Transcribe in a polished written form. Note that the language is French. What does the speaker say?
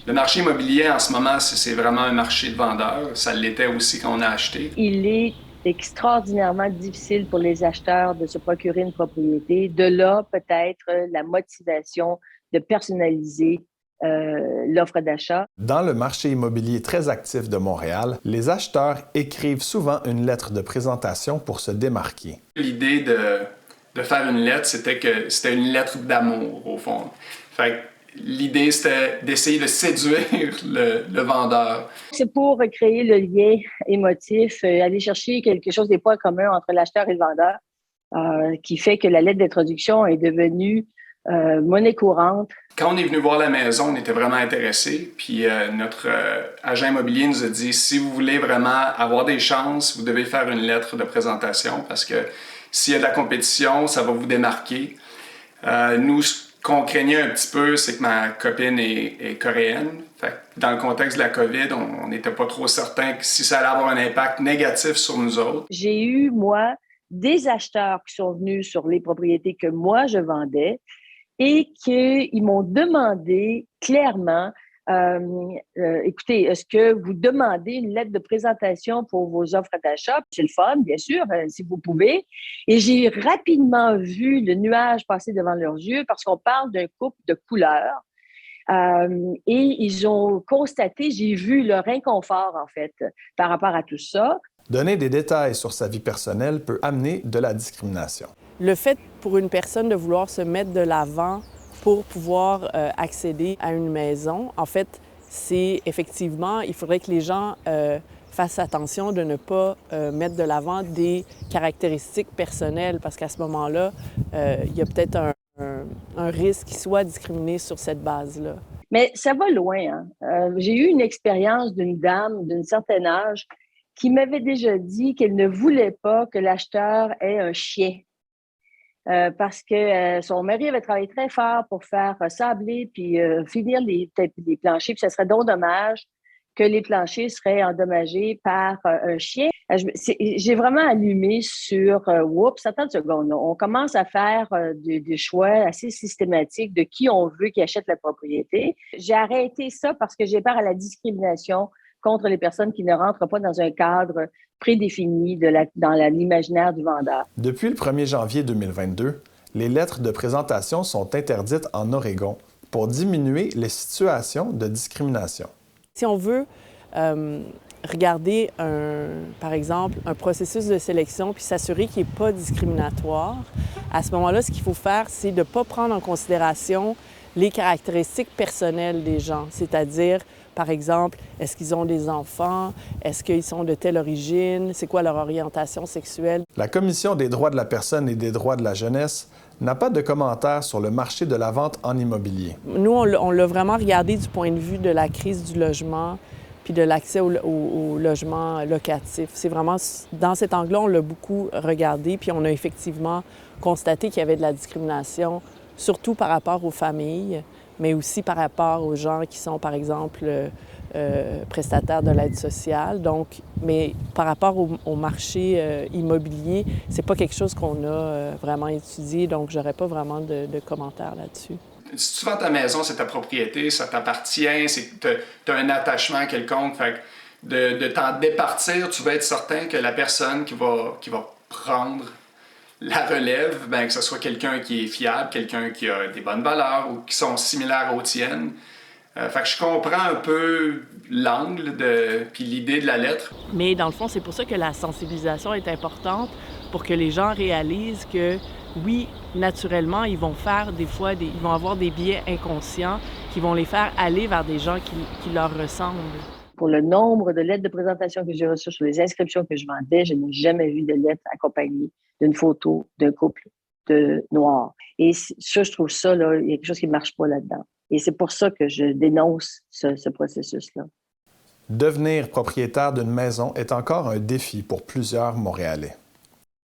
Le marché immobilier en ce moment, c'est vraiment un marché de vendeurs. Ça l'était aussi quand on a acheté. Il est extraordinairement difficile pour les acheteurs de se procurer une propriété. De là, peut-être la motivation de personnaliser l'offre d'achat. Dans le marché immobilier très actif de Montréal, les acheteurs écrivent souvent une lettre de présentation pour se démarquer. L'idée de faire une lettre, c'était une lettre d'amour, au fond. Fait que l'idée, c'était d'essayer de séduire le vendeur. C'est pour créer le lien émotif, aller chercher quelque chose des points communs entre l'acheteur et le vendeur, qui fait que la lettre d'introduction est devenue monnaie courante. Quand on est venu voir la maison, on était vraiment intéressés. Puis notre agent immobilier nous a dit, si vous voulez vraiment avoir des chances, vous devez faire une lettre de présentation parce que s'il y a de la compétition, ça va vous démarquer. Nous, ce qu'on craignait un petit peu, c'est que ma copine est coréenne. Fait que dans le contexte de la COVID, on n'était pas trop certain que si ça allait avoir un impact négatif sur nous autres. J'ai eu, moi, des acheteurs qui sont venus sur les propriétés que moi, je vendais et qu'ils m'ont demandé clairement, écoutez, est-ce que vous demandez une lettre de présentation pour vos offres d'achat? C'est le fun, bien sûr, si vous pouvez. Et j'ai rapidement vu le nuage passer devant leurs yeux parce qu'on parle d'un couple de couleurs. Et ils ont constaté, j'ai vu leur inconfort, en fait, par rapport à tout ça. Donner des détails sur sa vie personnelle peut amener de la discrimination. Le fait pour une personne de vouloir se mettre de l'avant pour pouvoir accéder à une maison, en fait, c'est effectivement, il faudrait que les gens fassent attention de ne pas mettre de l'avant des caractéristiques personnelles parce qu'à ce moment-là, il y a peut-être un risque qu'ils soient discriminés sur cette base-là. Mais ça va loin, hein? J'ai eu une expérience d'une dame d'un certain âge qui m'avait déjà dit qu'elle ne voulait pas que l'acheteur ait un chien. Parce que son mari avait travaillé très fort pour faire sabler puis finir les planchers, puis ça serait donc dommage que les planchers seraient endommagés par un chien. J'ai vraiment allumé sur oups, attends une seconde, là. On commence à faire des choix assez systématiques de qui on veut qui achète la propriété. J'ai arrêté ça parce que j'ai peur à la discrimination contre les personnes qui ne rentrent pas dans un cadre prédéfini dans l'imaginaire du vendeur. Depuis le 1er janvier 2022, les lettres de présentation sont interdites en Oregon pour diminuer les situations de discrimination. Si on veut regarder, par exemple, un processus de sélection puis s'assurer qu'il n'est pas discriminatoire, à ce moment-là, ce qu'il faut faire, c'est de ne pas prendre en considération les caractéristiques personnelles des gens, c'est-à-dire, par exemple, est-ce qu'ils ont des enfants? Est-ce qu'ils sont de telle origine? C'est quoi leur orientation sexuelle? La Commission des droits de la personne et des droits de la jeunesse n'a pas de commentaires sur le marché de la vente en immobilier. Nous, on l'a vraiment regardé du point de vue de la crise du logement puis de l'accès au logement locatif. C'est vraiment, dans cet angle-là, on l'a beaucoup regardé, puis on a effectivement constaté qu'il y avait de la discrimination, surtout par rapport aux familles, mais aussi par rapport aux gens qui sont, par exemple, prestataires de l'aide sociale. Donc, mais par rapport au marché immobilier, c'est pas quelque chose qu'on a vraiment étudié, donc j'aurais pas vraiment de commentaires là-dessus. Si tu vends ta maison, c'est ta propriété, ça t'appartient, tu as un attachement quelconque. Fait que de t'en départir, tu vas être certain que la personne qui va prendre la relève, que ce soit quelqu'un qui est fiable, quelqu'un qui a des bonnes valeurs ou qui sont similaires aux tiennes. Fait que je comprends un peu l'angle puis l'idée de la lettre. Mais dans le fond, c'est pour ça que la sensibilisation est importante pour que les gens réalisent que, oui, naturellement, ils vont faire des fois, ils vont avoir des biais inconscients qui vont les faire aller vers des gens qui leur ressemblent. Pour le nombre de lettres de présentation que j'ai reçues sur les inscriptions que je vendais, je n'ai jamais vu de lettre accompagnée d'une photo d'un couple de noirs. Et ça, je trouve ça, là, il y a quelque chose qui ne marche pas là-dedans. Et c'est pour ça que je dénonce ce processus-là. Devenir propriétaire d'une maison est encore un défi pour plusieurs Montréalais.